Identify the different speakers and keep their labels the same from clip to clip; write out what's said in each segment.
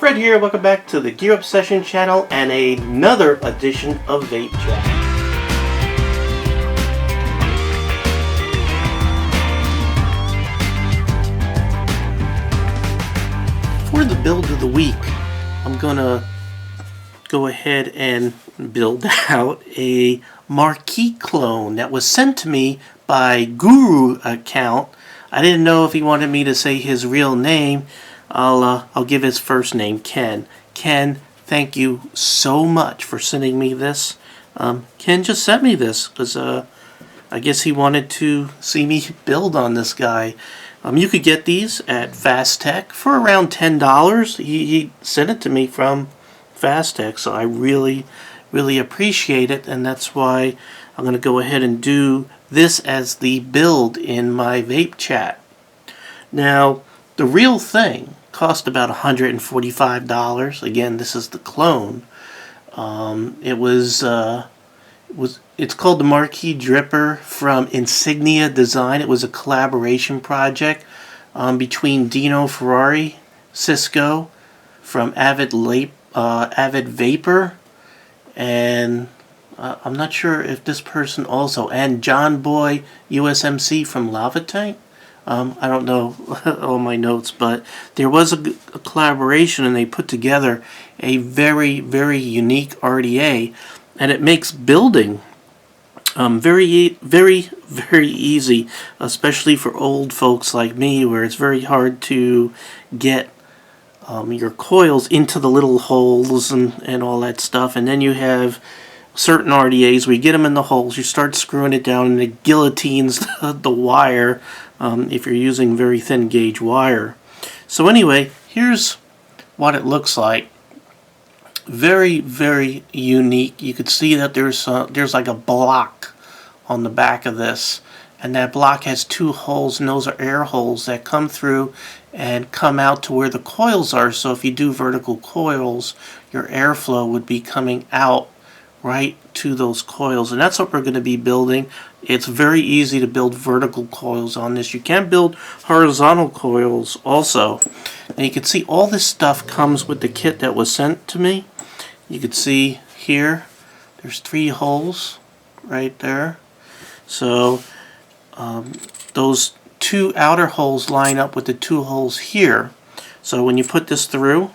Speaker 1: Fred here, welcome back to the Gear Obsession channel and another edition of Vape Chat. For the build of the week, I'm gonna go ahead and build out a Marquee clone that was sent to me by Guru account. I didn't know if he wanted me to say his real name. I'll give his first name, Ken. Ken, thank you so much for sending me this. Ken just sent me this because I guess he wanted to see me build on this guy. You could get these at Fast Tech for around $10. He sent it to me from Fast Tech, so I really appreciate it, and that's why I'm going to go ahead and do this as the build in my Vape Chat. Now, the real thing cost about $145. Again, this is the clone. It's called the Marquee Dripper from Insignia Design. It was a collaboration project between Dino Ferrari, Cisco from Avid Vapor, and I'm not sure if this person also, and John Boy USMC from Lava Tank. I don't know all my notes, but there was a collaboration and they put together a very unique RDA, and it makes building very easy, especially for old folks like me, where it's very hard to get your coils into the little holes and all that stuff. And then you have certain RDAs where you get them in the holes, you start screwing it down, and it guillotines the wire if you're using very thin gauge wire. So anyway, here's what it looks like. Very unique. You could see that there's like a block on the back of this, and that block has two holes, and those are air holes that come through and come out to where the coils are. So if you do vertical coils, your airflow would be coming out right to those coils, and that's what we're going to be building. It's very easy to build vertical coils on this. You can build horizontal coils also, and you can see all this stuff comes with the kit that was sent to me. You can see here there's 3 holes right there, so those 2 outer holes line up with the 2 holes here. So when you put this through,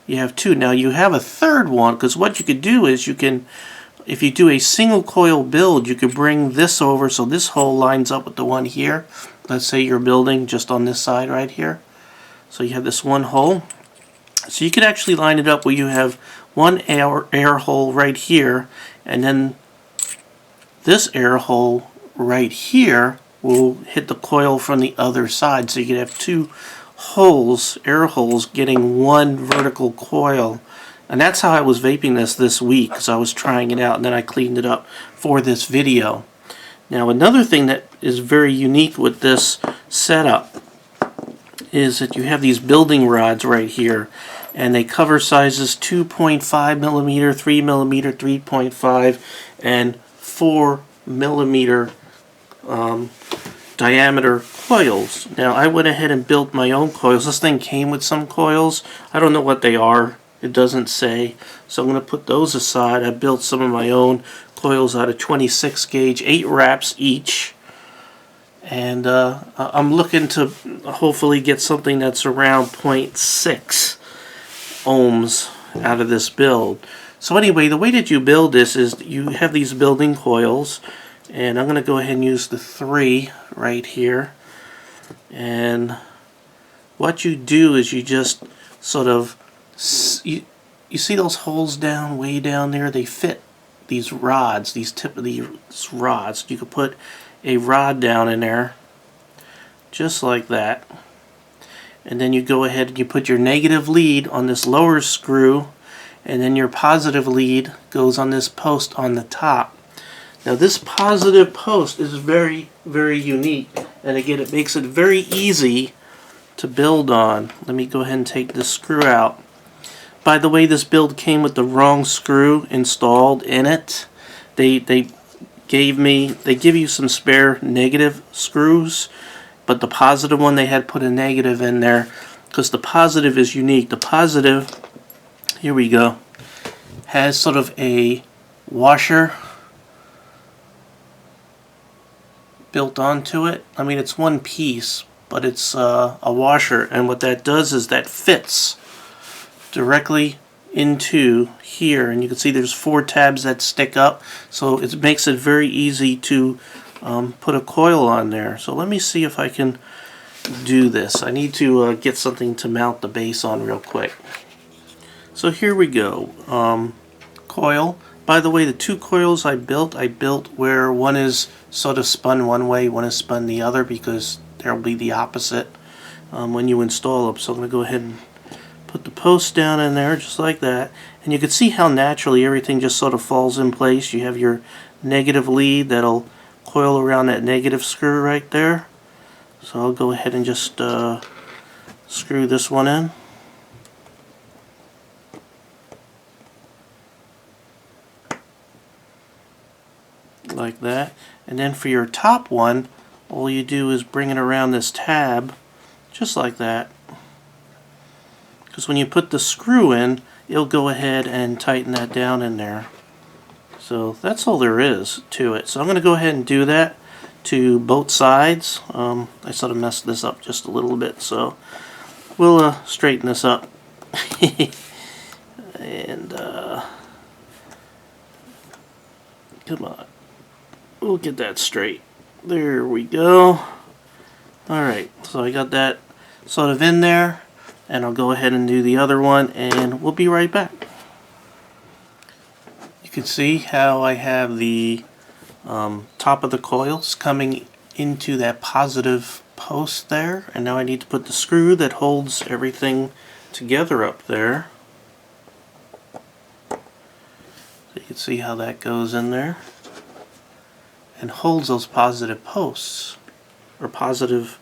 Speaker 1: you have 2. Now you have a third one, because what you could do is you can, if you do a single coil build, you could bring this over so this hole lines up with the one here. Let's say you're building just on this side right here. So you have this one hole. So you could actually line it up where you have one air hole right here, and then this air hole right here will hit the coil from the other side. So you could have 2 holes, air holes, getting one vertical coil. And that's how I was vaping this week, because I was trying it out and then I cleaned it up for this video. Now another thing that is very unique with this setup is that you have these building rods right here, and they cover sizes 2.5 millimeter, 3 millimeter, 3.5, and 4 millimeter diameter coils. Now I went ahead and built my own coils. This thing came with some coils. I don't know what they are. It doesn't say. So I'm going to put those aside. I built some of my own coils out of 26 gauge, 8 wraps each. And I'm looking to hopefully get something that's around 0.6 ohms out of this build. So anyway, the way that you build this is you have these building coils, and I'm going to go ahead and use the 3 right here. And what you do is you just sort of, you see those holes way down there? They fit these rods, these tip of these rods. You could put a rod down in there just like that, and then you go ahead and you put your negative lead on this lower screw, and then your positive lead goes on this post on the top. Now this positive post is very unique, and again it makes it very easy to build on. Let me go ahead and take this screw out. By the way, this build came with the wrong screw installed in it. They give you some spare negative screws, but the positive one, they had put a negative in there because the positive is unique. The positive Here we go. Has sort of a washer built onto it. I mean, it's one piece, but it's a washer, and what that does is that fits directly into here, and you can see there's 4 tabs that stick up, so it makes it very easy to put a coil on there. So let me see if I can do this. I need to get something to mount the base on real quick. So here we go. Coil. By the way, the 2 coils I built where one is sort of spun one way, one is spun the other, because there'll be the opposite when you install them. So I'm going to go ahead and put the post down in there just like that, and you can see how naturally everything just sort of falls in place. You have your negative lead that'll coil around that negative screw right there. So I'll go ahead and just screw this one in. Like that. And then for your top one, all you do is bring it around this tab just like that, because when you put the screw in, it'll go ahead and tighten that down in there. So that's all there is to it. So I'm going to go ahead and do that to both sides. I sort of messed this up just a little bit, so we'll straighten this up. And come on. We'll get that straight. There we go. Alright, so I got that sort of in there, and I'll go ahead and do the other one, and we'll be right back. You can see how I have the top of the coils coming into that positive post there, and now I need to put the screw that holds everything together up there. So you can see how that goes in there and holds those positive posts, or positive,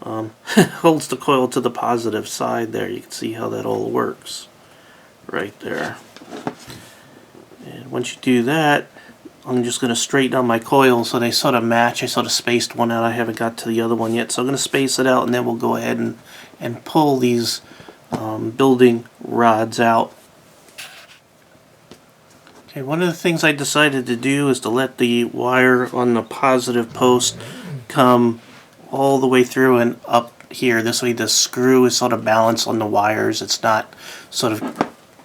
Speaker 1: holds the coil to the positive side there. You can see how that all works right there. And once you do that, I'm just going to straighten out my coils so they sort of match. I sort of spaced one out. I haven't got to the other one yet, so I'm going to space it out, and then we'll go ahead and pull these building rods out. Okay, one of the things I decided to do is to let the wire on the positive post come all the way through and up here. This way the screw is sort of balanced on the wires. It's not sort of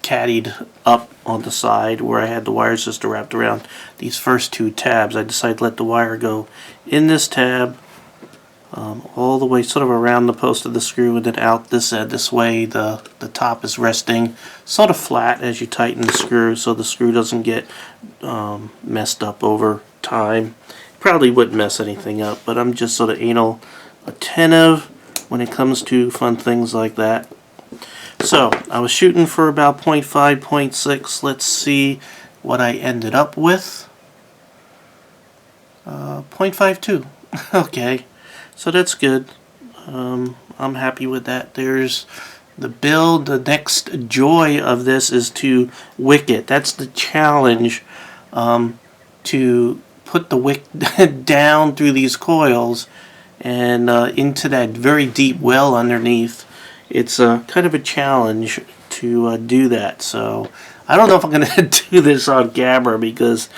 Speaker 1: caddied up on the side where I had the wires just wrapped around these first 2 tabs. I decided to let the wire go in this tab all the way sort of around the post of the screw and then out this end. This way the top is resting sort of flat as you tighten the screw, so the screw doesn't get messed up over time. Probably wouldn't mess anything up, but I'm just sort of anal attentive when it comes to fun things like that. So I was shooting for about 0.5, 0.6. Let's see what I ended up with. 0.52. Okay. So that's good. I'm happy with that. There's the build. The next joy of this is to wick it. That's the challenge, to put the wick down through these coils and into that very deep well underneath. It's kind of a challenge to do that. So I don't know if I'm going to do this on camera, because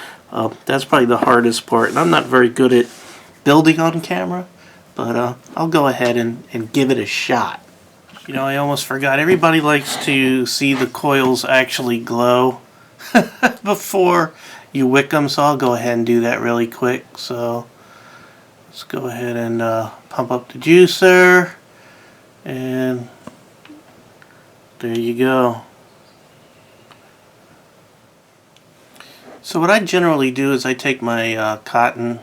Speaker 1: that's probably the hardest part. And I'm not very good at building on camera. But I'll go ahead and give it a shot. You know, I almost forgot. Everybody likes to see the coils actually glow before you wick them, so I'll go ahead and do that really quick. So let's go ahead and pump up the juicer, and there you go. So what I generally do is I take my cotton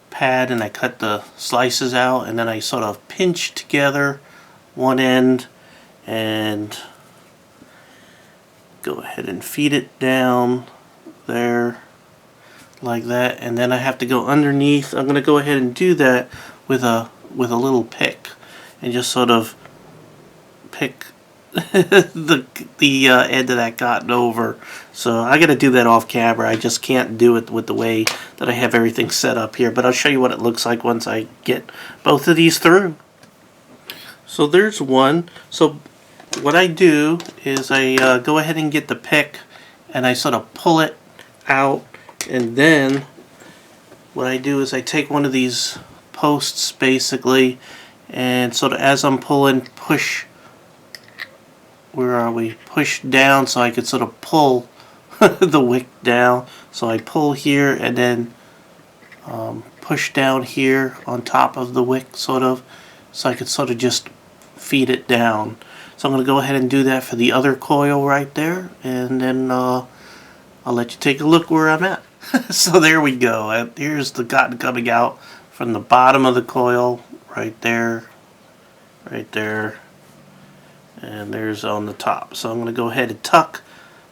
Speaker 1: pad and I cut the slices out, and then I sort of pinch together one end and go ahead and feed it down there like that, and then I have to go underneath. I'm going to go ahead and do that with a little pick and just sort of pick the end of that cotton over. So I got to do that off camera. I just can't do it with the way that I have everything set up here, but I'll show you what it looks like once I get both of these through. So there's one. So what I do is I go ahead and get the pick and I sort of pull it out, and then what I do is I take one of these posts basically, and sort of as I'm pulling, push, where are we, push down so I could sort of pull the wick down. So I pull here and then push down here on top of the wick, sort of, so I could sort of just feed it down. So I'm going to go ahead and do that for the other coil right there, and then I'll let you take a look where I'm at. So there we go. Here's the cotton coming out from the bottom of the coil right there, and there's on the top. So I'm going to go ahead and tuck.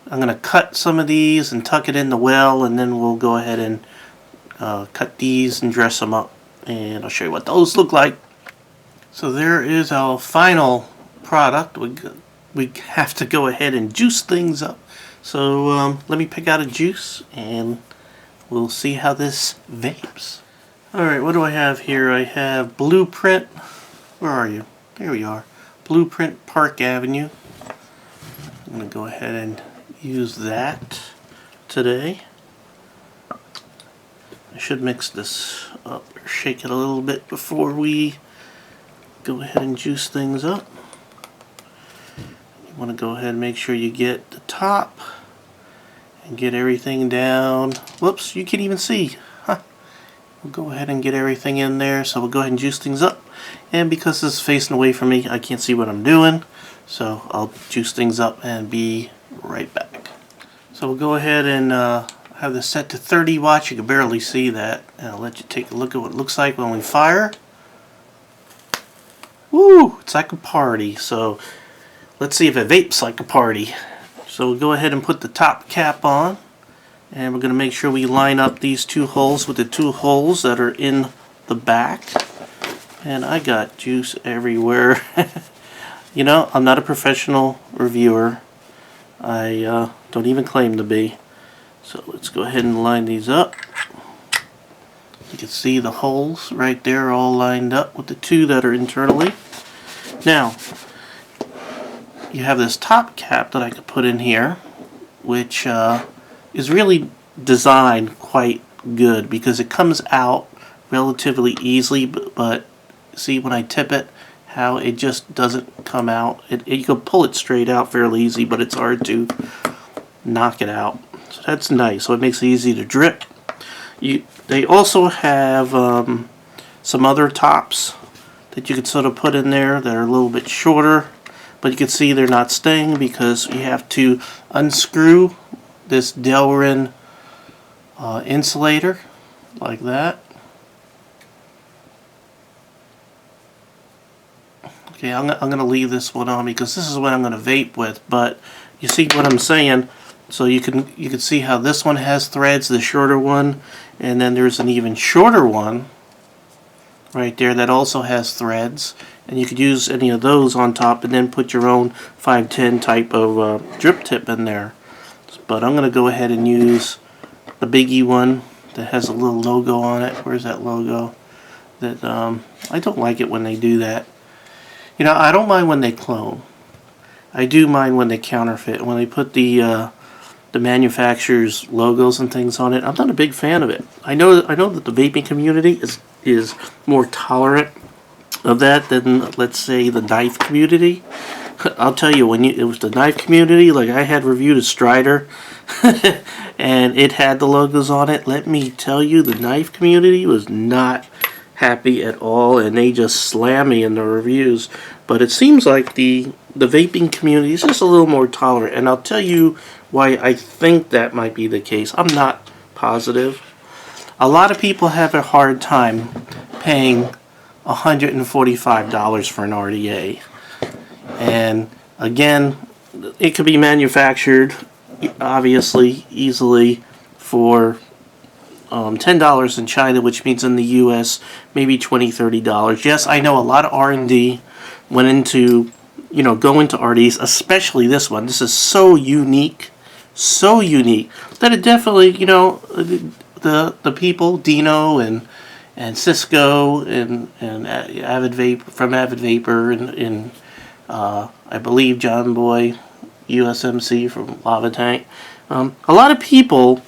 Speaker 1: I'm going to cut some of these and tuck it in the well, and then we'll go ahead and cut these and dress them up, and I'll show you what those look like. So there is our final product. We have to go ahead and juice things up. So let me pick out a juice and we'll see how this vapes. Alright, what do I have here? I have Blueprint. Where are you? There we are. Blueprint Park Avenue. I'm going to go ahead and use that today. I should mix this up or shake it a little bit before we go ahead and juice things up. You want to go ahead and make sure you get the top and get everything down. Whoops, you can even see. Huh. We'll go ahead and get everything in there. So we'll go ahead and juice things up. And because this is facing away from me, I can't see what I'm doing. So I'll juice things up and be right back. So we'll go ahead and have this set to 30 watts. You can barely see that. And I'll let you take a look at what it looks like when we fire. Woo! It's like a party. So let's see if it vapes like a party. So we'll go ahead and put the top cap on. And we're going to make sure we line up these two holes with the two holes that are in the back. And I got juice everywhere. You know, I'm not a professional reviewer. I don't even claim to be. So let's go ahead and line these up. You can see the holes right there all lined up with the two that are internally. Now, you have this top cap that I could put in here, which is really designed quite good because it comes out relatively easily, but see when I tip it, how it just doesn't come out. You can pull it straight out fairly easy, but it's hard to knock it out. So that's nice. So it makes it easy to drip. They also have some other tops that you could sort of put in there that are a little bit shorter, but you can see they're not staying because you have to unscrew this Delrin insulator like that. Okay, I'm going to leave this one on because this is what I'm going to vape with, but you see what I'm saying? So you can see how this one has threads, the shorter one, and then there's an even shorter one right there that also has threads, and you could use any of those on top and then put your own 510 type of drip tip in there. But I'm going to go ahead and use the biggie one that has a little logo on it. Where's that logo? That I don't like it when they do that. You know, I don't mind when they clone. I do mind when they counterfeit. When they put the manufacturer's logos and things on it, I'm not a big fan of it. I know that the vaping community is more tolerant of that than, let's say, the knife community. I'll tell you, it was the knife community, like I had reviewed a Strider and it had the logos on it. Let me tell you, the knife community was not happy at all, and they just slam me in the reviews. But it seems like the vaping community is just a little more tolerant, and I'll tell you why I think that might be the case. I'm not positive. A lot of people have a hard time paying $145 for an RDA. And again, it could be manufactured, obviously, easily for $10 in China, which means in the US, maybe $20, $30. Yes, I know a lot of R&D went into, go into RDs, especially this one. This is so unique that it definitely, the people, Dino and Cisco and Avid Vapor from Avid Vapor and I believe John Boy, USMC from Lava Tank. A lot of people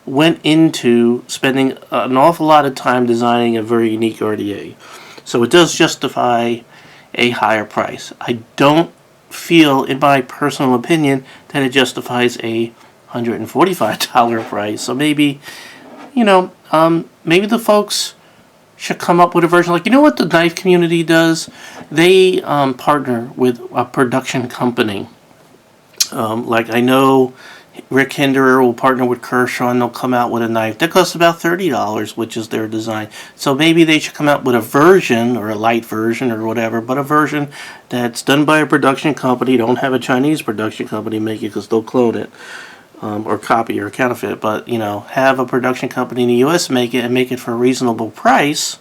Speaker 1: went into spending an awful lot of time designing a very unique RDA. So it does justify a higher price. I don't feel, in my personal opinion, that it justifies a $145 price. So maybe, maybe the folks should come up with a version. Like, you know what the knife community does? They partner with a production company. Like, I know Rick Hinderer will partner with Carson, and they'll come out with a knife that costs about $30, which is their design. So maybe they should come out with a version, or a light version, or whatever, but a version that's done by a production company. Don't have a Chinese production company make it, because they'll clone it, or copy or counterfeit. But, have a production company in the U.S. make it, and make it for a reasonable price,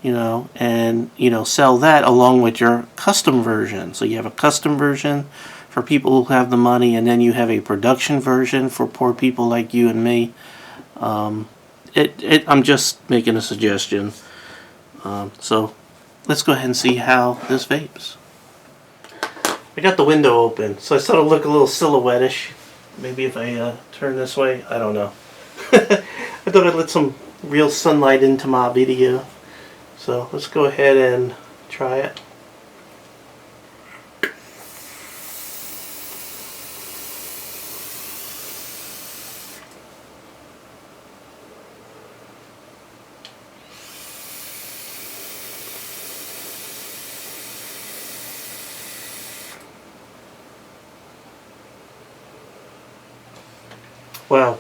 Speaker 1: and, sell that along with your custom version. So you have a custom version for people who have the money, and then you have a production version for poor people like you and me. I'm just making a suggestion. So let's go ahead and see how this vapes. I got the window open, so I sort of look a little silhouette-ish. Maybe if I turn this way, I don't know. I thought I'd let some real sunlight into my video. So let's go ahead and try it. Wow.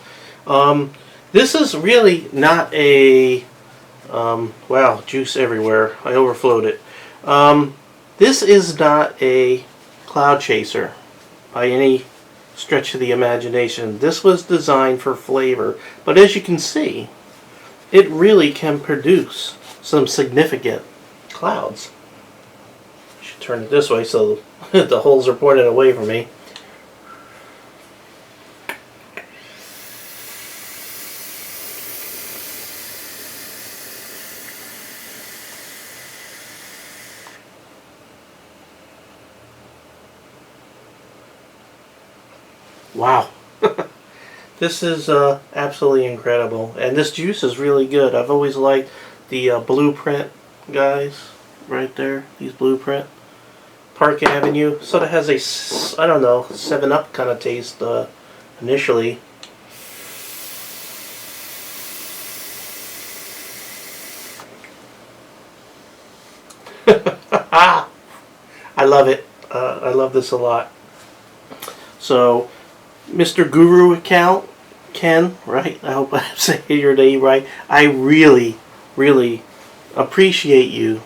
Speaker 1: This is really not a... wow, juice everywhere. I overflowed it. This is not a cloud chaser by any stretch of the imagination. This was designed for flavor. But as you can see, it really can produce some significant clouds. I should turn it this way so the holes are pointed away from me. Wow. This is absolutely incredible. And this juice is really good. I've always liked the Blueprint guys right there. These Blueprint. Park Avenue. Sort of has a, I don't know, 7-Up kind of taste initially. I love it. I love this a lot. So, Mr. Guru account, Ken, right? I hope I'm saying your name right. I really, really appreciate you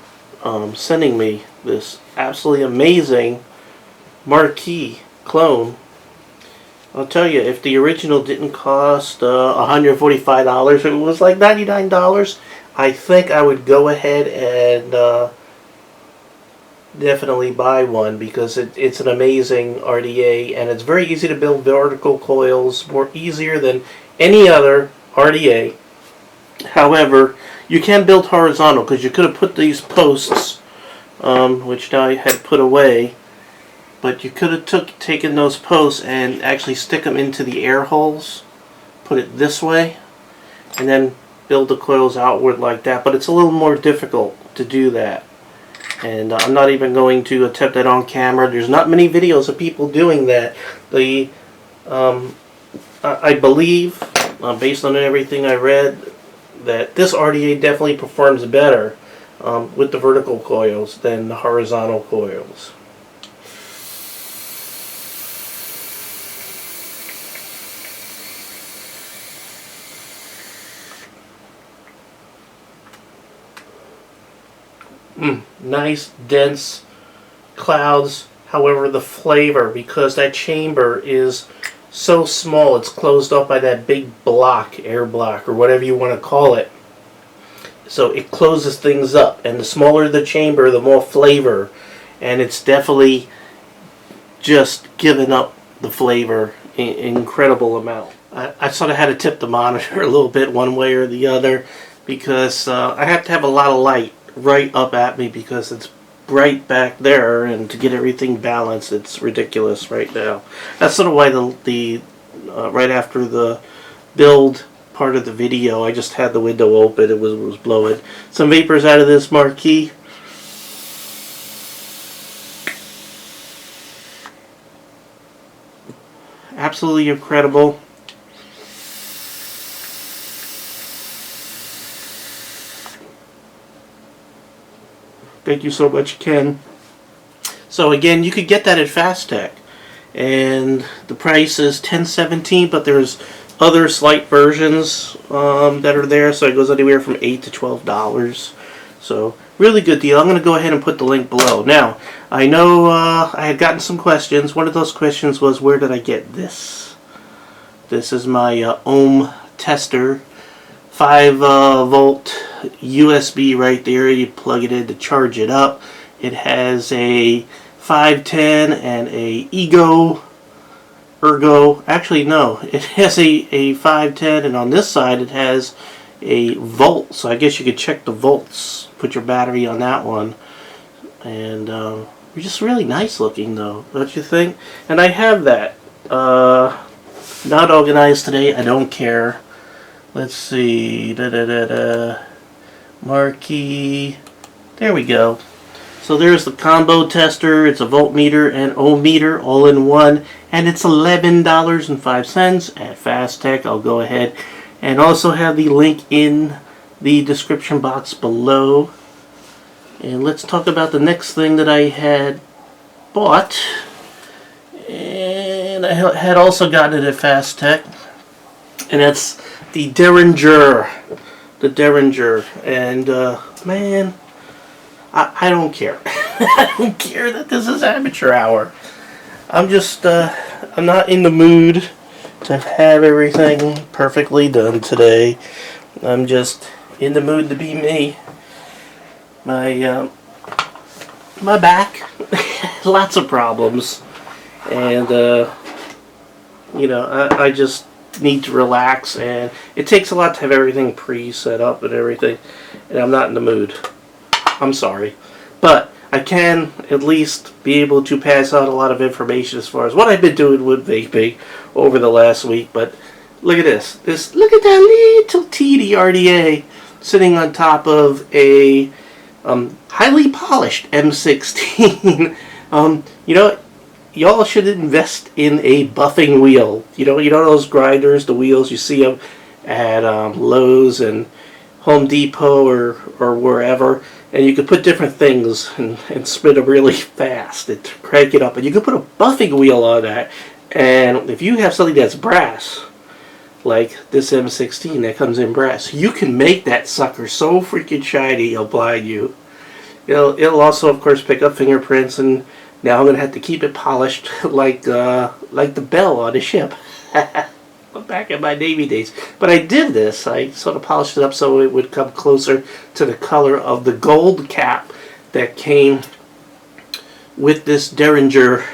Speaker 1: sending me this absolutely amazing Marquee clone. I'll tell you, if the original didn't cost $145, if it was like $99, I think I would go ahead and definitely buy one, because it's an amazing RDA, and it's very easy to build vertical coils, more easier than any other RDA. However, you can build horizontal, because you could have put these posts, which now I had put away, but you could have taken those posts and actually stick them into the air holes, put it this way, and then build the coils outward like that. But it's a little more difficult to do that. And I'm not even going to attempt that on camera. There's not many videos of people doing that. I believe, based on everything I read, that this RDA definitely performs better with the vertical coils than the horizontal coils. Nice, dense clouds. However, the flavor, because that chamber is so small, it's closed up by that big block, air block, or whatever you want to call it. So it closes things up, and the smaller the chamber, the more flavor. And it's definitely just giving up the flavor in incredible amount. I sort of had to tip the monitor a little bit one way or the other, because I have to have a lot of light right up at me, because it's bright back there, and to get everything balanced, it's ridiculous right now. That's sort of why the right after the build part of the video, I just had the window open. It was blowing some vapors out of this Marquee. Absolutely incredible. Thank you so much, Ken. So again, you could get that at Fast Tech, and the price is $10.17, but there's other slight versions that are there, so it goes anywhere from $8 to $12. So really good deal. I'm going to go ahead and put the link below. Now, I know I had gotten some questions. One of those questions was, where did I get this? This is my ohm tester, 5 volt USB right there. You plug it in to charge it up. It has a 510 and a Ergo. Actually, no, it has a 510, and on this side it has a volt. So I guess you could check the volts. Put your battery on that one, and just really nice looking, though, don't you think? And I have that. Not organized today. I don't care. Let's see. Marquee. There we go. So there's the combo tester. It's a voltmeter and ohm meter all in one, and it's $11.05 at Fast Tech. I'll go ahead and also have the link in the description box below. And let's talk about the next thing that I had bought, and I had also gotten it at Fast Tech, and that's the Derringer. And man, I don't care. I don't care that this is amateur hour. I'm just I'm not in the mood to have everything perfectly done today. I'm just in the mood to be me. My back, lots of problems, and you know, I just need to relax, and it takes a lot to have everything pre-set up and everything, and I'm not in the mood. I'm sorry, but I can at least be able to pass out a lot of information as far as what I've been doing with vaping over the last week. But look at this. Look at that little teeny RDA sitting on top of a highly polished M16. You know, y'all should invest in a buffing wheel. You know those grinders, the wheels, you see them at Lowe's and Home Depot or wherever, and you could put different things and spin them really fast and crank it up, and you could put a buffing wheel on that, and if you have something that's brass, like this M16 that comes in brass, you can make that sucker so freaking shiny it'll blind you. It'll also, of course, pick up fingerprints, and now I'm gonna have to keep it polished like the bell on a ship. Back in my Navy days. But I did this. I sort of polished it up so it would come closer to the color of the gold cap that came with this Derringer.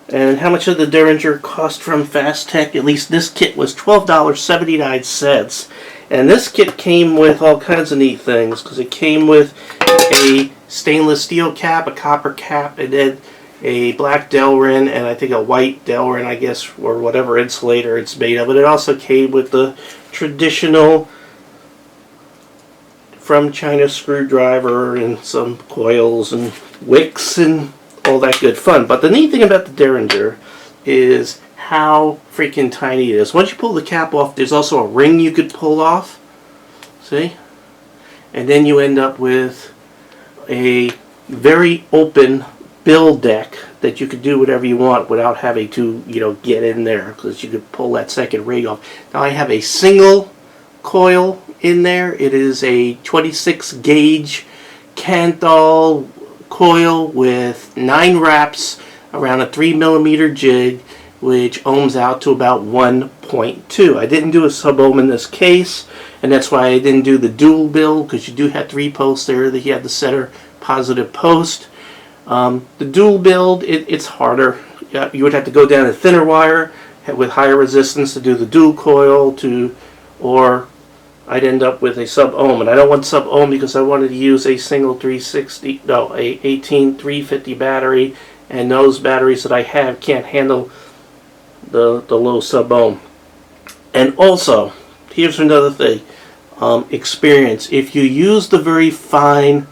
Speaker 1: And how much did the Derringer cost from Fast Tech? At least this kit was $12.79. And this kit came with all kinds of neat things, because it came with a stainless steel cap, a copper cap, and then a black Delrin, and I think a white Delrin, I guess, or whatever insulator it's made of. But it also came with the traditional from China screwdriver and some coils and wicks and all that good fun. But the neat thing about the Derringer is how freaking tiny it is. Once you pull the cap off, there's also a ring you could pull off. See? And then you end up with a very open build deck that you could do whatever you want without having to, get in there, because you could pull that second ring off. Now I have a single coil in there. It is a 26 gauge Canthal coil with 9 wraps around a 3mm jig, which ohms out to about 1.2. I didn't do a sub-ohm in this case, and that's why I didn't do the dual build, because you do have 3 posts there that you have the center positive post. The dual build, it's harder. You would have to go down a thinner wire with higher resistance to do the dual coil, or I'd end up with a sub-ohm, and I don't want sub-ohm because I wanted to use a single 360, no, a 18350 battery, and those batteries that I have can't handle the low sub-ohm. And also, here's another thing, experience. If you use the very fine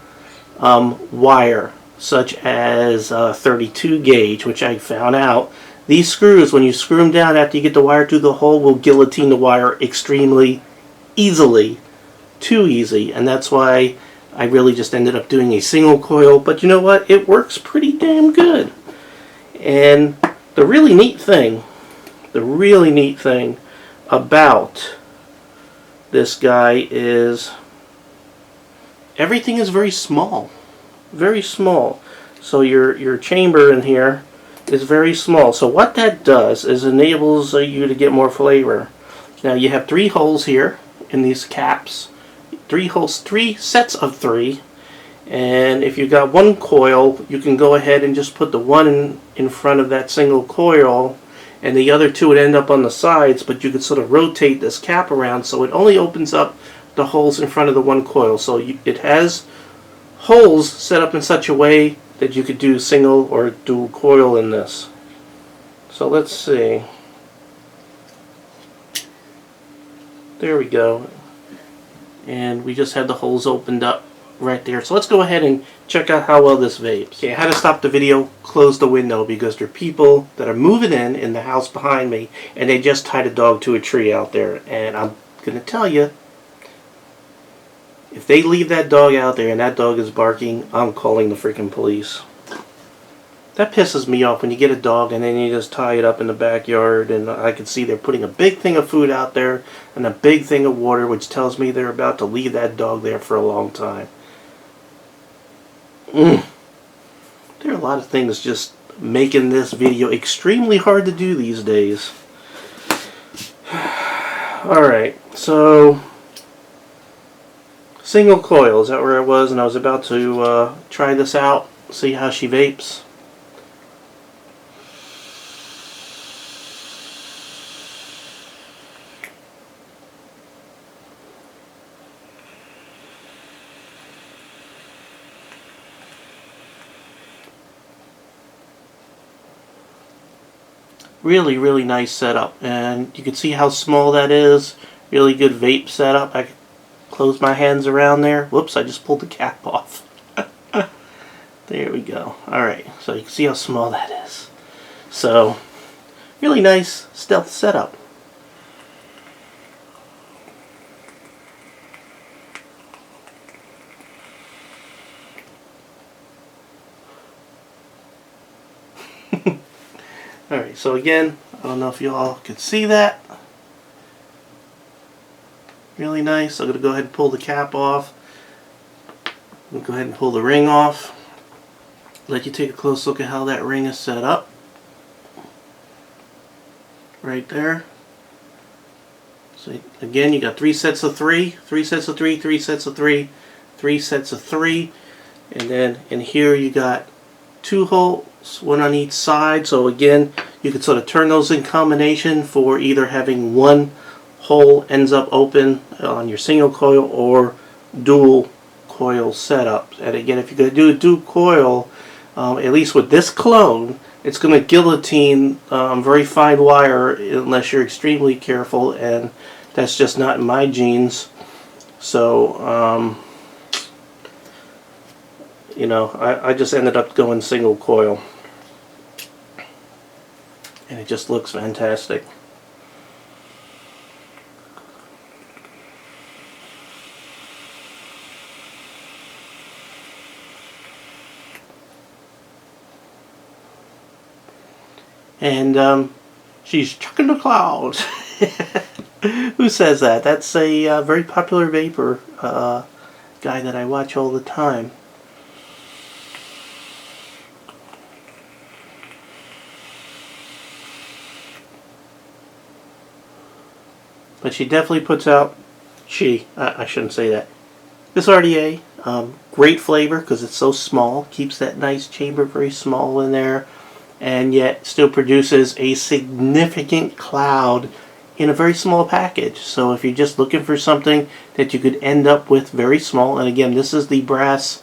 Speaker 1: wire, such as 32 gauge, which I found out, these screws, when you screw them down after you get the wire through the hole, will guillotine the wire extremely easily, too easy, and that's why I really just ended up doing a single coil. But you know what, it works pretty damn good. And the really neat thing about this guy is everything is very small, so your chamber in here is very small. So what that does is enables you to get more flavor. Now you have 3 holes here in these caps, 3 holes, 3 sets of 3, and if you got 1 coil, you can go ahead and just put the one in front of that single coil, and the other 2 would end up on the sides, but you could sort of rotate this cap around so it only opens up the holes in front of the 1 coil. So it has holes set up in such a way that you could do single or dual coil in this. So let's see. There we go. And we just had the holes opened up right there. So let's go ahead and check out how well this vapes. Okay, I had to stop the video, close the window, because there are people that are moving in the house behind me, and they just tied a dog to a tree out there. And I'm going to tell you, if they leave that dog out there and that dog is barking, I'm calling the freaking police. That pisses me off when you get a dog and then you just tie it up in the backyard, and I can see they're putting a big thing of food out there and a big thing of water, which tells me they're about to leave that dog there for a long time. There are a lot of things just making this video extremely hard to do these days. Alright, so single coil, is that where I was? And I was about to try this out, see how she vapes. Really, really nice setup, and you can see how small that is. Really good vape setup. I can close my hands around there. Whoops, I just pulled the cap off. There we go. Alright, so you can see how small that is. So, really nice stealth setup. Alright, so again, I don't know if you all could see that. Really nice. I'm going to go ahead and pull the cap off. I'm going to go ahead and pull the ring off. Let you take a close look at how that ring is set up. Right there. So again, you got 3 sets of 3, 3 sets of 3, 3 sets of 3, 3 sets of 3. And then in here you got 2 holes, 1 on each side. So again, you could sort of turn those in combination for either having 1 hole ends up open on your single coil or dual coil setup. And again, if you're going to do a dual coil, at least with this clone, it's going to guillotine very fine wire unless you're extremely careful, and that's just not in my genes. So you know, I just ended up going single coil, and it just looks fantastic. And she's chucking the clouds. Who says that? That's a very popular vapor guy that I watch all the time. But she definitely puts out, I shouldn't say that. This RDA, great flavor because it's so small, keeps that nice chamber very small in there, and yet still produces a significant cloud in a very small package. So if you're just looking for something that you could end up with very small, and again, this is the brass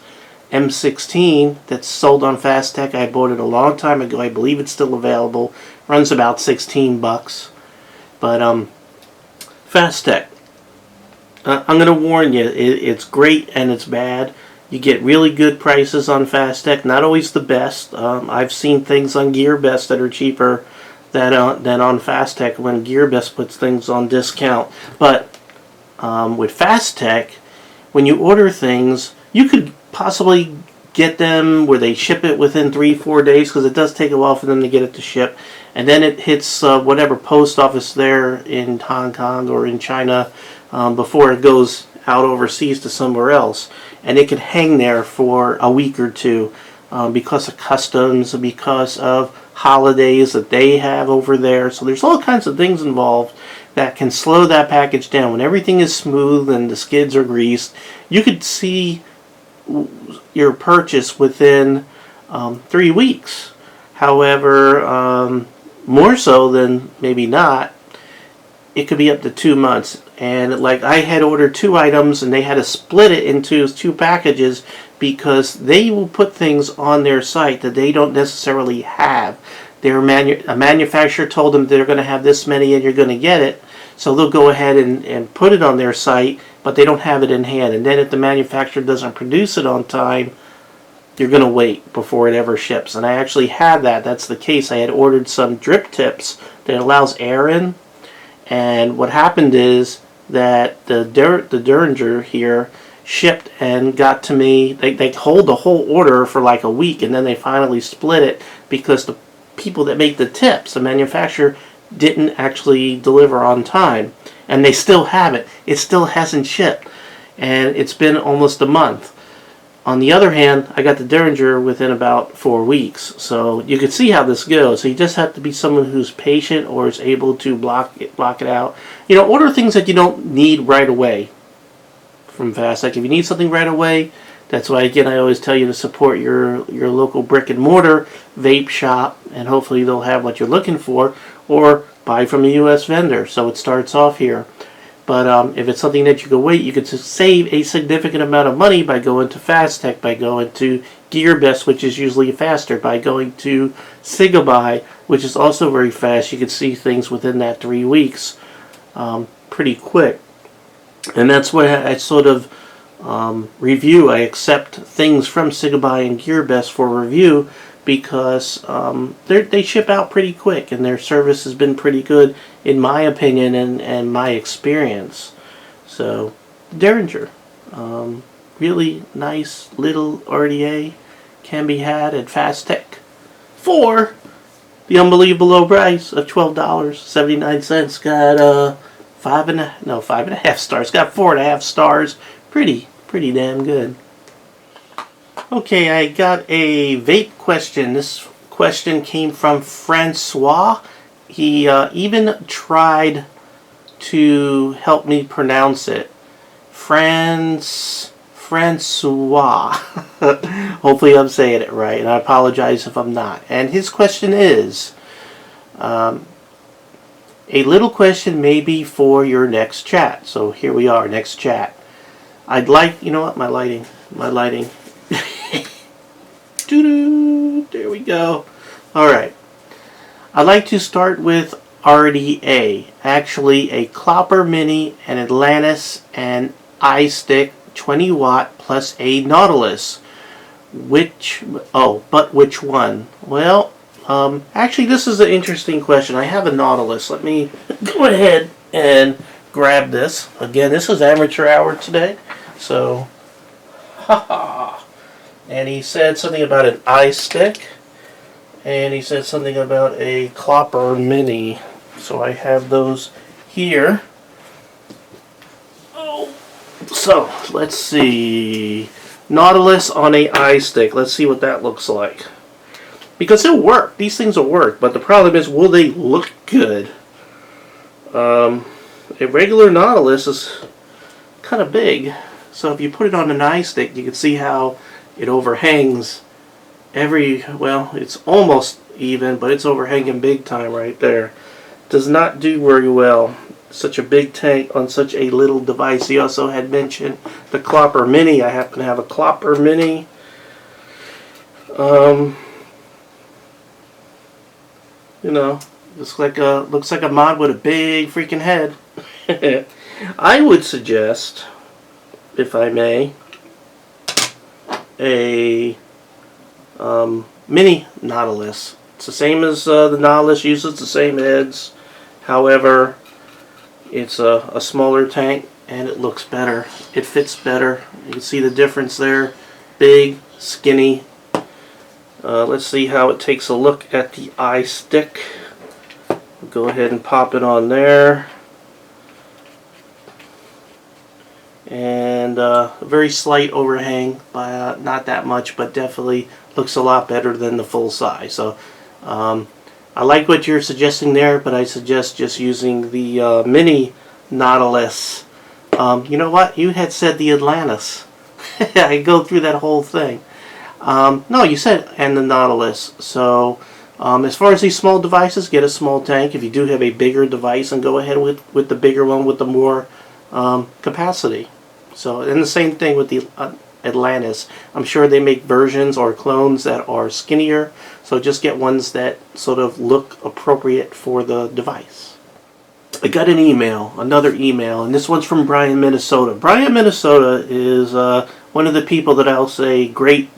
Speaker 1: M16 that's sold on Fast Tech. I bought it a long time ago. I believe it's still available. Runs about 16 bucks. But Fast Tech, I'm going to warn you, it's great and it's bad. You get really good prices on Fast Tech, not always the best. I've seen things on GearBest that are cheaper than on Fast Tech when GearBest puts things on discount. But with Fast Tech, when you order things, you could possibly get them where they ship it within 3-4 days, because it does take a while for them to get it to ship, and then it hits whatever post office there in Hong Kong or in China before it goes out overseas to somewhere else, and it could hang there for a week or two because of customs, because of holidays that they have over there. So there's all kinds of things involved that can slow that package down. When everything is smooth and the skids are greased, you could see your purchase within 3 weeks. However, more so than maybe not, it could be up to 2 months. And like, I had ordered 2 items and they had to split it into 2 packages because they will put things on their site that they don't necessarily have. A manufacturer told them they're going to have this many and you're going to get it, so they'll go ahead and put it on their site, but they don't have it in hand. And then if the manufacturer doesn't produce it on time, you're going to wait before it ever ships. And I actually had that. That's the case. I had ordered some drip tips that allows air in, and what happened is that the Derringer here shipped and got to me. They hold the whole order for like a week, and then they finally split it because the people that make the tips, the manufacturer, didn't actually deliver on time, and they still have it. It still hasn't shipped, and it's been almost a month. On the other hand, I got the Derringer within about 4 weeks, so you can see how this goes. So you just have to be someone who's patient or is able to block it out. You know, order things that you don't need right away from Fast Tech. If you need something right away, that's why, again, I always tell you to support your local brick and mortar vape shop, and hopefully they'll have what you're looking for, or buy from a U.S. vendor so it starts off here. But if it's something that you can wait, you can save a significant amount of money by going to Fast Tech, by going to GearBest, which is usually faster, by going to Cigalike, which is also very fast. You can see things within that 3 weeks pretty quick. And that's what I sort of review. I accept things from Cigalike and GearBest for review because they ship out pretty quick, and their service has been pretty good in my opinion and my experience. So Derringer, really nice little RDA, can be had at Fast Tech for the unbelievable low price of $12.79. Got 5.5 stars. Got 4.5 stars. Pretty damn good. Okay, I got a vape question. This question came from Francois. He even tried to help me pronounce it. Francois. Hopefully I'm saying it right, and I apologize if I'm not. And his question is, a little question maybe for your next chat. So here we are, next chat. I'd like, you know what, my lighting. Doo-doo, there we go. Alright. I'd like to start with RDA. Actually, a Clopper Mini, an Atlantis, and iStick 20 watt plus a Nautilus. Which one? Well, actually this is an interesting question. I have a Nautilus. Let me go ahead and grab this. Again, this is amateur hour today. So, haha. And he said something about an iStick. And he said something about a Clopper Mini. So I have those here. Oh, so let's see. Nautilus on a iStick. Let's see what that looks like. Because it'll work. These things will work. But the problem is, will they look good? A regular Nautilus is kind of big. So if you put it on an iStick, you can see how it overhangs well, it's almost even, but it's overhanging big time right there. does not do very well. Such a big tank on such a little device. He also had mentioned the Clopper Mini. I happen to have a Clopper Mini. You know, looks like a mod with a big freaking head. I would suggest, if I may, a mini Nautilus. It's the same as the Nautilus, uses the same heads. However, it's a smaller tank and it looks better. It fits better. You can see the difference there. Big, skinny. Let's see how it takes a look at the eye stick. Go ahead and pop it on there. And a very slight overhang, by not that much, but definitely looks a lot better than the full size. So I like what you're suggesting there, but I suggest just using the mini Nautilus. You know what? You had said the Atlantis. I go through that whole thing. No, you said and the Nautilus. So as far as these small devices, get a small tank. If you do have a bigger device, and go ahead with the bigger one with the more capacity. So, and the same thing with the Atlantis. I'm sure they make versions or clones that are skinnier, so just get ones that sort of look appropriate for the device. I got an email, another email, and this one's from Brian, Minnesota. Brian, Minnesota is one of the people that I'll say great,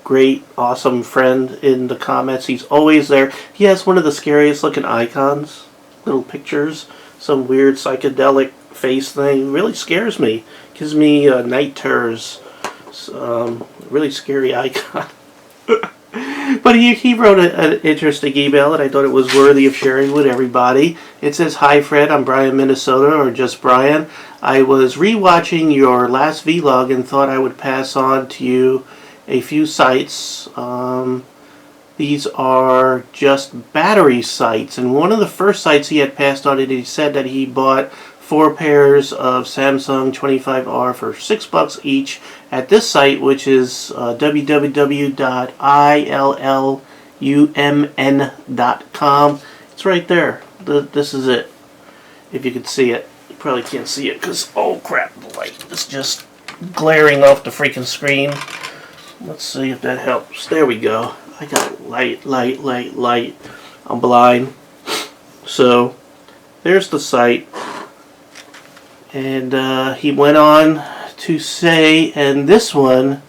Speaker 1: awesome friend in the comments. He's always there. He has one of the scariest looking icons, little pictures, some weird psychedelic face thing. Really scares me. Gives me night terrors. Really scary icon. But he wrote an interesting email, and I thought it was worthy of sharing with everybody. It says, "Hi Fred, I'm Brian, Minnesota," or just Brian. "I was rewatching your last vlog and thought I would pass on to you a few sites. These are just battery sites." And one of the first sites he had passed on it, he said that he bought 4 pairs of Samsung 25R for $6 each at this site, which is www.illumn.com. It's right there. This is it. If you can see it. You probably can't see it because, oh crap, the light is just glaring off the freaking screen. Let's see if that helps. There we go. I got light. I'm blind. So, there's the site. And he went on to say, and this one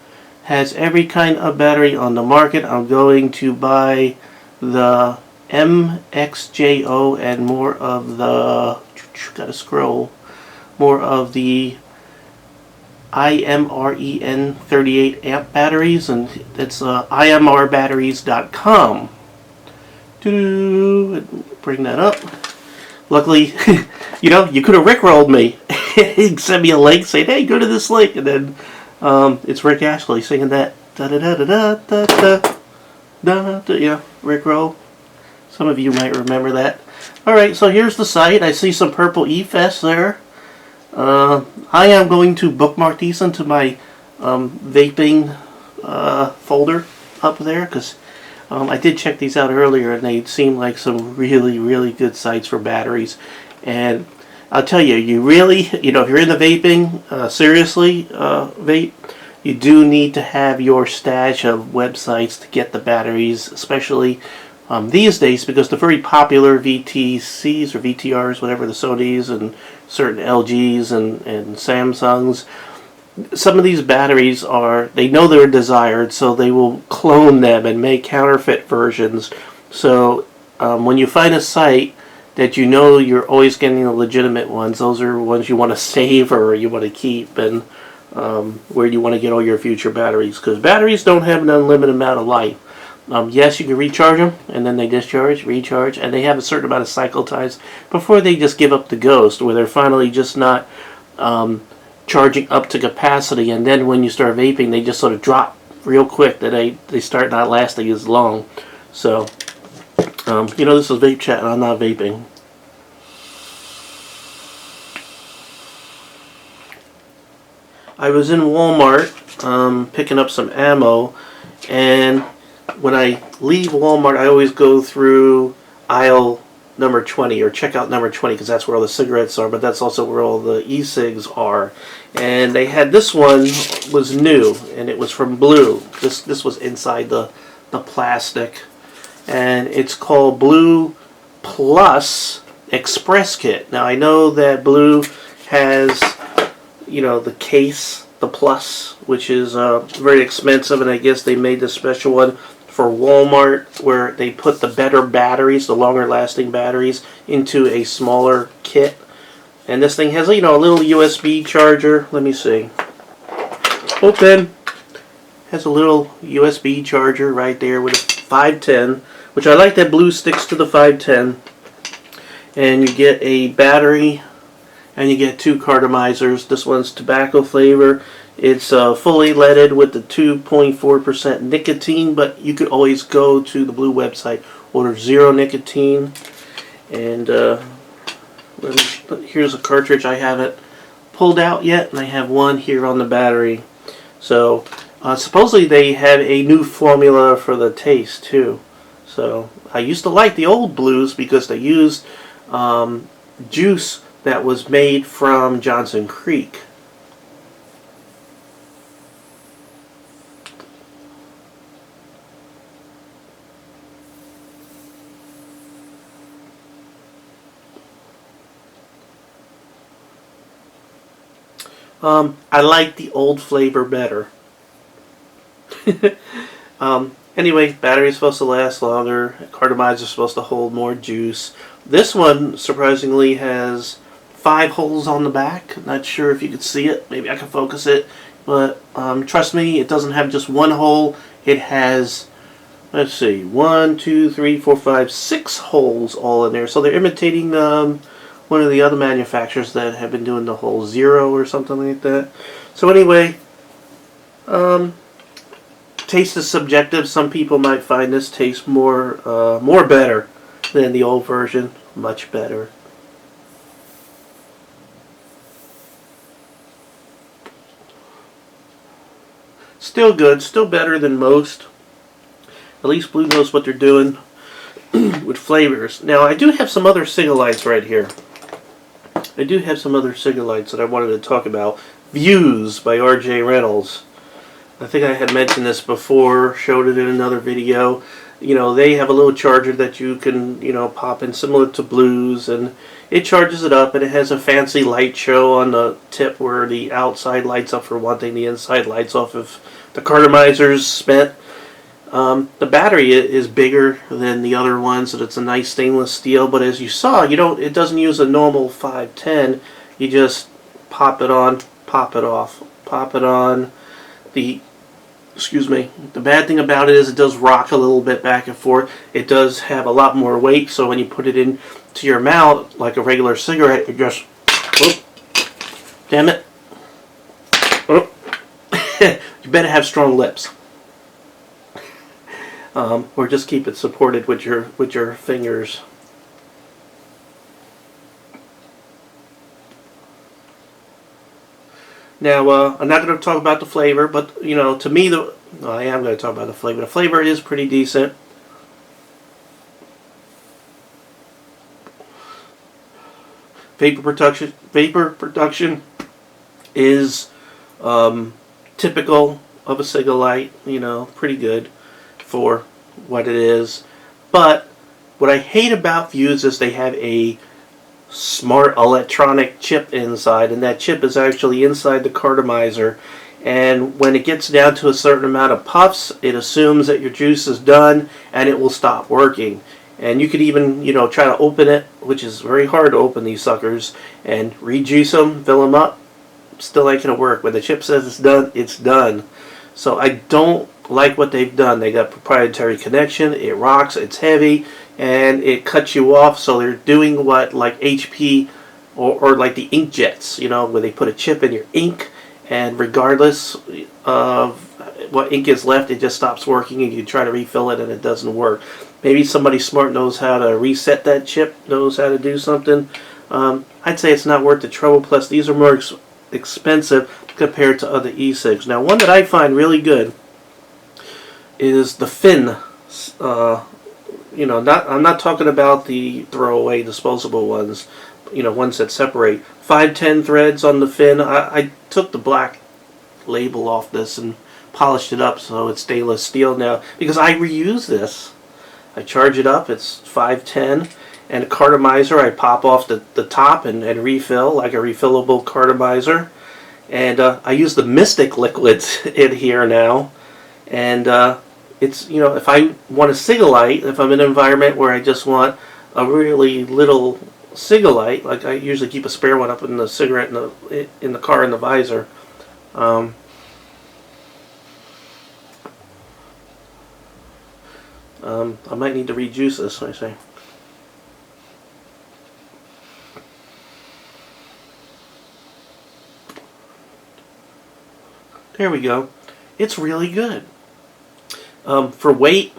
Speaker 1: has every kind of battery on the market. I'm going to buy the MXJO and more of the, gotta scroll, more of the IMREN 38 amp batteries, and it's imrbatteries.com. Bring that up. Luckily, you know, you could have rickrolled me. He'd send me a link saying, "Hey, go to this link," and then it's Rick Ashley singing that da da da da da da da da. Yeah, Rickroll. Some of you might remember that. All right, so here's the site. I see some purple E-Fest there. I am going to bookmark these into my vaping folder up there, because I did check these out earlier, and they seem like some really good sites for batteries. And I'll tell you, you really, you know, if you're into vaping, seriously, vape, you do need to have your stash of websites to get the batteries, especially these days, because the very popular VTCs or VTRs, whatever, the Sonys and certain LGs and Samsungs, some of these batteries are, they know they're desired, so they will clone them and make counterfeit versions. So when you find a site that you know you're always getting the legitimate ones, those are ones you want to save or you want to keep, and where you want to get all your future batteries, because batteries don't have an unlimited amount of life. Yes, you can recharge them, and then they discharge, recharge, and they have a certain amount of cycle times before they just give up the ghost, where they're finally just not charging up to capacity, and then when you start vaping, they just sort of drop real quick, that they start not lasting as long. So, you know, this is Vape Chat, and I'm not vaping. I was in Walmart picking up some ammo, and when I leave Walmart, I always go through aisle number 20, or check out number 20, because that's where all the cigarettes are, but that's also where all the e-cigs are. And they had, this one was new, and it was from Blue. This was inside the plastic, and it's called Blue Plus Express Kit. Now I know that Blue has, you know, the case, the Plus, which is very expensive, and I guess they made this special one for Walmart, where they put the better batteries, the longer lasting batteries, into a smaller kit. And this thing has, you know, a little USB charger. Let me see. Open. Has a little USB charger right there with a 510, which I like that Blue sticks to the 510. And you get a battery, and you get 2 cartomizers. This one's tobacco flavor. It's fully leaded with the 2.4% nicotine, but you could always go to the Blue website, order 0 nicotine. And here's a cartridge. I haven't pulled out yet, and I have one here on the battery. So supposedly they have a new formula for the taste too. So I used to like the old Blues because they used juice that was made from Johnson Creek. I like the old flavor better. Anyway, battery's supposed to last longer. Cartomizer's supposed to hold more juice. This one, surprisingly, has 5 holes on the back. Not sure if you can see it. Maybe I can focus it. But trust me, it doesn't have just one hole. It has, let's see, 1, 2, 3, 4, 5, 6 holes all in there. So they're imitating one of the other manufacturers that have been doing the whole 0 or something like that. So anyway, taste is subjective. Some people might find this taste more better than the old version. Much better. Still good. Still better than most. At least Blue knows what they're doing with flavors. Now I do have some other Cigalikes right here. I do have some other Cigalikes that I wanted to talk about. Vuse by R.J. Reynolds. I think I had mentioned this before, showed it in another video. You know, they have a little charger that you can, you know, pop in similar to Blues, and it charges it up, and it has a fancy light show on the tip where the outside lights up for one thing, the inside lights off if the cartomizer's spent. The battery is bigger than the other ones, and it's a nice stainless steel, but as you saw, it doesn't use a normal 510. You just pop it on, pop it off, pop it on. The bad thing about it is it does rock a little bit back and forth. It does have a lot more weight, so when you put it into your mouth like a regular cigarette, you just, oh, damn it, oh. You better have strong lips. Or just keep it supported with your fingers. Now, I'm not going to talk about the flavor, but, you know, to me, I am going to talk about the flavor. The flavor is pretty decent. Vapor production is typical of a Cigalike, you know, pretty good for what it is. But what I hate about Vuse is they have a smart electronic chip inside, and that chip is actually inside the cartomizer, and when it gets down to a certain amount of puffs, it assumes that your juice is done and it will stop working. And you could even, you know, try to open it, which is very hard to open these suckers, and rejuice them, fill them up. Still ain't gonna work. When the chip says it's done, it's done. So I don't like what they've done. They got proprietary connection, it rocks, it's heavy, and it cuts you off. So they're doing what like HP or like the inkjets, you know, where they put a chip in your ink, and regardless of what ink is left, it just stops working, and you try to refill it and it doesn't work. Maybe somebody smart knows how to reset that chip, knows how to do something. I'd say it's not worth the trouble. Plus, these are more expensive compared to other e-cigs. Now, one that I find really good is the Fin You know, I'm not talking about the throwaway disposable ones. You know, ones that separate. 510 threads on the fin. I took the black label off this and polished it up so it's stainless steel now because I reuse this. I charge it up. It's 510. And a cartomizer, I pop off the top and refill like a refillable cartomizer. And I use the Mystic liquids in here now. And it's, you know, if I want a Cigalite, if I'm in an environment where I just want a really little Cigalite, like I usually keep a spare one up in the cigarette in the car in the visor. I might need to rejuice this, I say. There we go. It's really good. For weight,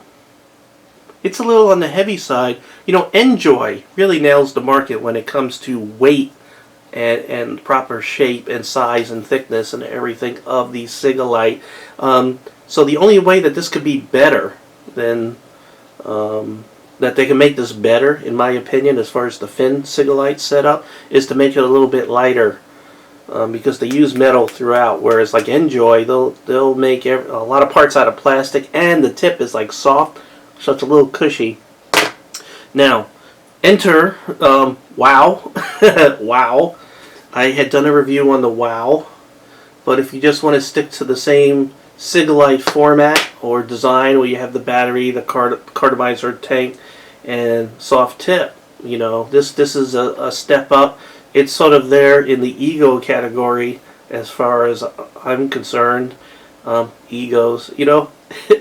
Speaker 1: it's a little on the heavy side. You know, Enjoy really nails the market when it comes to weight and proper shape and size and thickness and everything of the Cigalite. So the only way that this could be better than that they can make this better, in my opinion, as far as the fin Cigalite setup, is to make it a little bit lighter. Because they use metal throughout, whereas like Enjoy, they'll make a lot of parts out of plastic, and the tip is like soft, so it's a little cushy. Now, enter Wow. Wow. I had done a review on the Wow, but if you just want to stick to the same Cigalite format or design, where you have the battery, the cartomizer tank, and soft tip, you know, this is a step up. It's sort of there in the ego category as far as I'm concerned. Egos. You know,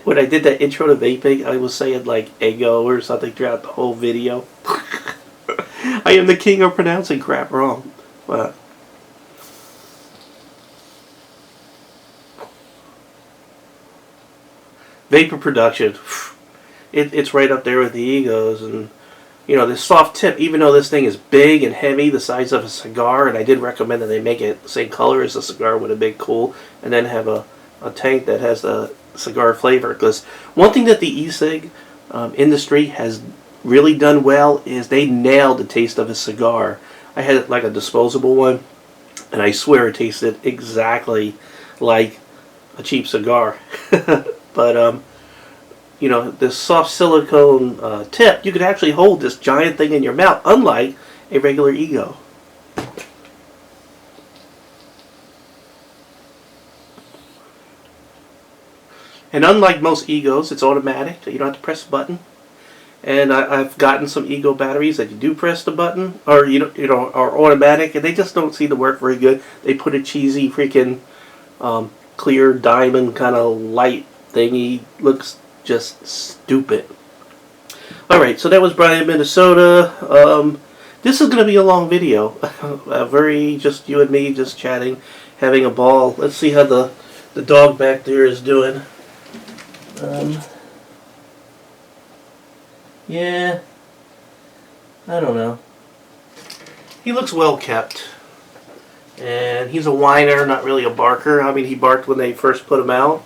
Speaker 1: when I did that intro to vaping, I was saying like ego or something throughout the whole video. I am the king of pronouncing crap wrong. But vapor production, it's right up there with the egos. And you know, this soft tip, even though this thing is big and heavy, the size of a cigar, and I did recommend that they make it the same color as the cigar would have been cool, and then have a tank that has the cigar flavor. Because one thing that the e-cig industry has really done well is they nailed the taste of a cigar. I had like a disposable one, and I swear it tasted exactly like a cheap cigar. But you know, this soft silicone tip, you could actually hold this giant thing in your mouth, unlike a regular ego. And unlike most egos, it's automatic. You don't have to press a button. And I've gotten some ego batteries that you do press the button, or you know, are automatic, and they just don't seem to work very good. They put a cheesy freaking clear diamond kind of light thingy. Looks just stupid. Alright, so that was Brian, Minnesota. This is going to be a long video. Very just you and me just chatting, having a ball. Let's see how the dog back there is doing. Yeah, I don't know. He looks well kept. And he's a whiner, not really a barker. I mean, he barked when they first put him out.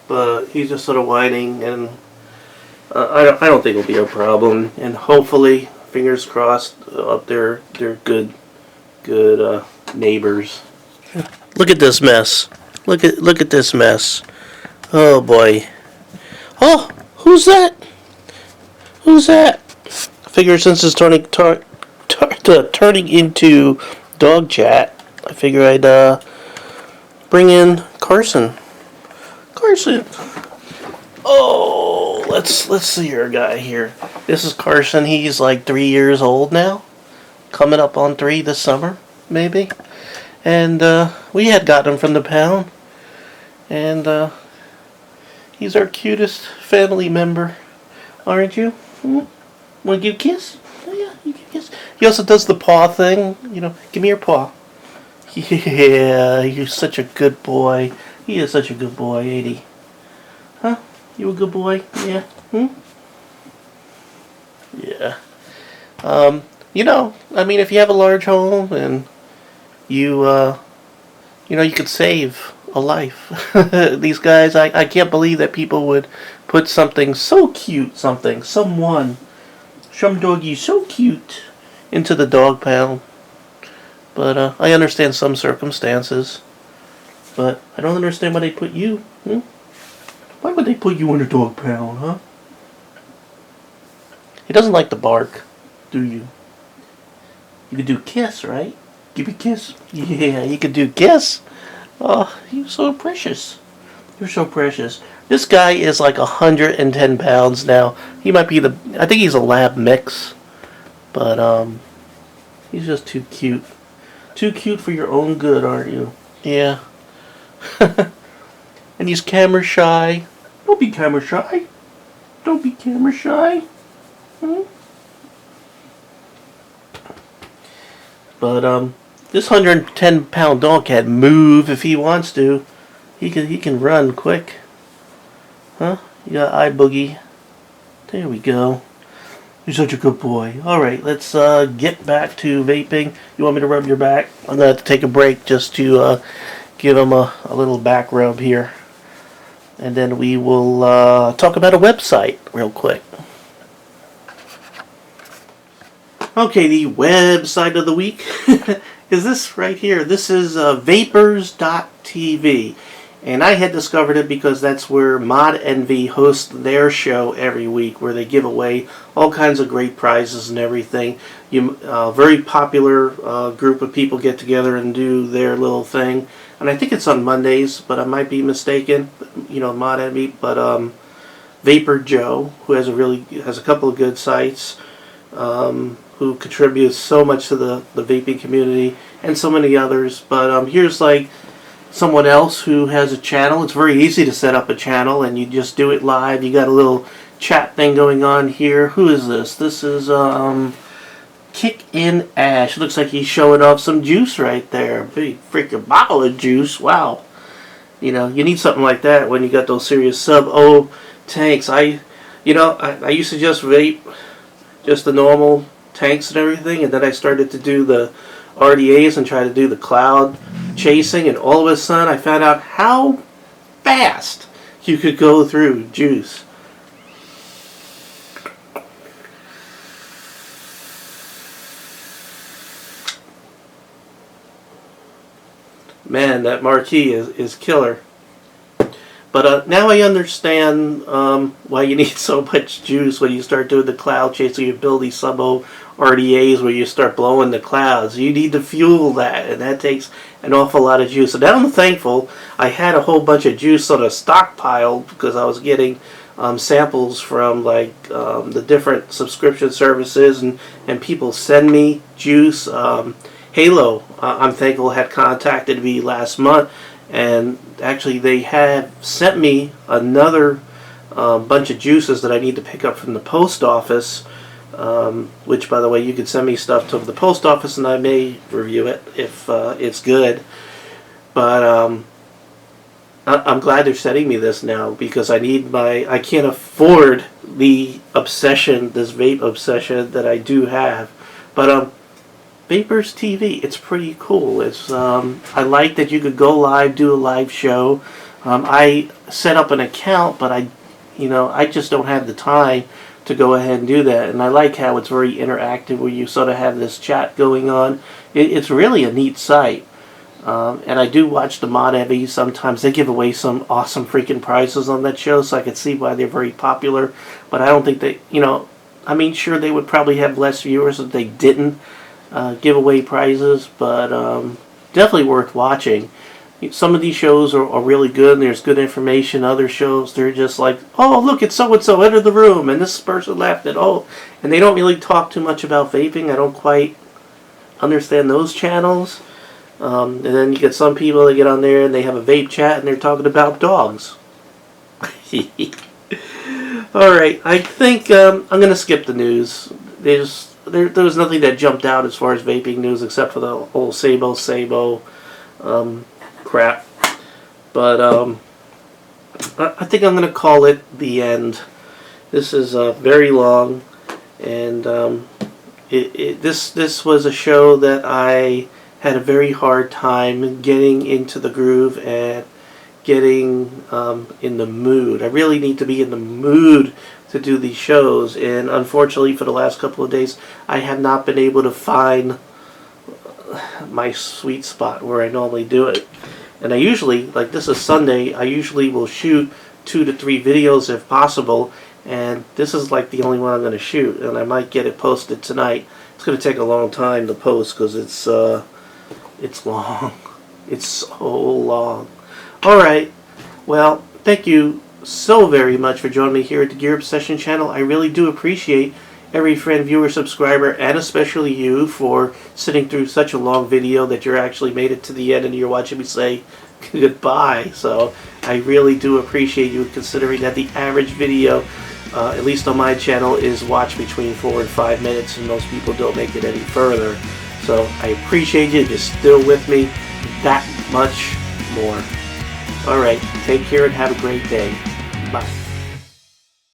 Speaker 1: But he's just sort of whining, and I don't think it'll be a problem. And hopefully, fingers crossed, up there they're good neighbors. Look at this mess. Look at this mess. Oh boy. Oh, who's that? Who's that? I figure since it's turning into dog chat, I figure I'd bring in Carson. Carson. Oh, let's see our guy here. This is Carson. He's like 3 years old now, coming up on 3 this summer, maybe. And we had gotten him from the pound, and he's our cutest family member, aren't you? Want to give a kiss? Oh yeah, you give a kiss. He also does the paw thing. You know, give me your paw. Yeah, you're such a good boy. He is such a good boy, ain't he? Huh? You a good boy? Yeah. Yeah. You know, I mean, if you have a large home and you know, you could save a life. These guys, I can't believe that people would put something so cute, someone Some doggy's so cute. Into the dog pound. But I understand some circumstances. But I don't understand why they put you. Why would they put you in a dog pound, huh? He doesn't like the bark, do you? You could do kiss, right? Give me a kiss. Yeah, you could do kiss. Oh, you're so precious. You're so precious. This guy is like 110 pounds now. He might be I think he's a lab mix. But, he's just too cute. Too cute for your own good, aren't you? Yeah. And he's camera shy. Don't be camera shy. Don't be camera shy. But, this 110-pound dog can move if he wants to. He can run quick. Huh? You got eye boogie. There we go. You're such a good boy. Alright, let's get back to vaping. You want me to rub your back? I'm going to have to take a break just to give him a little back rub here. And then we will talk about a website real quick. Okay, the website of the week is this right here. This is vapors.tv. And I had discovered it because that's where Mod Envy hosts their show every week, where they give away all kinds of great prizes and everything. Very popular group of people get together and do their little thing. And I think it's on Mondays, but I might be mistaken. You know, Mod Envy. But Vapor Joe, who has a couple of good sites, who contributes so much to the vaping community, and so many others. But here's like someone else who has a channel. It's very easy to set up a channel, and you just do it live. You got a little chat thing going on here. Who is this? This is Kick in Ash. Looks like he's showing off some juice right there. Big freaking bottle of juice. Wow. You know, you need something like that when you got those serious sub-O tanks. I used to just vape just the normal tanks and everything, and then I started to do the RDAs and try to do the cloud chasing, and all of a sudden I found out how fast you could go through juice. Man, that Marquee is killer. But now I understand why you need so much juice when you start doing the cloud chase. So you build these sub-O RDAs where you start blowing the clouds. You need to fuel that, and that takes an awful lot of juice. And now I'm thankful I had a whole bunch of juice on a stockpile because I was getting samples from like the different subscription services, and people send me juice. Halo, I'm thankful, had contacted me last month. And actually they have sent me another bunch of juices that I need to pick up from the post office, which, by the way, you could send me stuff to the post office and I may review it if it's good. But I'm glad they're sending me this now, because I can't afford the obsession, this vape obsession that I do have. But Vapors TV, it's pretty cool. It's I like that you could go live, do a live show. I set up an account, but I just don't have the time to go ahead and do that. And I like how it's very interactive, where you sort of have this chat going on. It's really a neat site. And I do watch the Mod Envy. Sometimes they give away some awesome freaking prizes on that show, so I can see why they're very popular. But I don't think they, sure, they would probably have less viewers if they didn't give away prizes, but definitely worth watching. Some of these shows are really good, and there's good information. Other shows, they're just like, oh, look, it's so-and-so, enter the room, and this person left it, and they don't really talk too much about vaping. I don't quite understand those channels. And then you get some people that get on there, and they have a vape chat, and they're talking about dogs. Alright, I think I'm going to skip the news. There was nothing that jumped out as far as vaping news except for the whole Sabo crap. But I think I'm going to call it the end. This is very long, and this was a show that I had a very hard time getting into the groove and getting in the mood. I really need to be in the mood to do these shows, and unfortunately for the last couple of days I have not been able to find my sweet spot where I normally do it. And I usually, like this is Sunday, I usually will shoot 2 to 3 videos if possible, and this is like the only one I'm going to shoot, and I might get it posted tonight. It's going to take a long time to post because it's long. It's so long. Alright, well, thank you so very much for joining me here at the Gear Obsession channel. I really do appreciate every friend, viewer, subscriber, and especially you for sitting through such a long video that you're actually made it to the end and you're watching me say goodbye. So I really do appreciate you, considering that the average video, at least on my channel, is watched between 4 and 5 minutes, and most people don't make it any further. So I appreciate you if you're still with me that much more. Alright, take care and have a great day. Bye.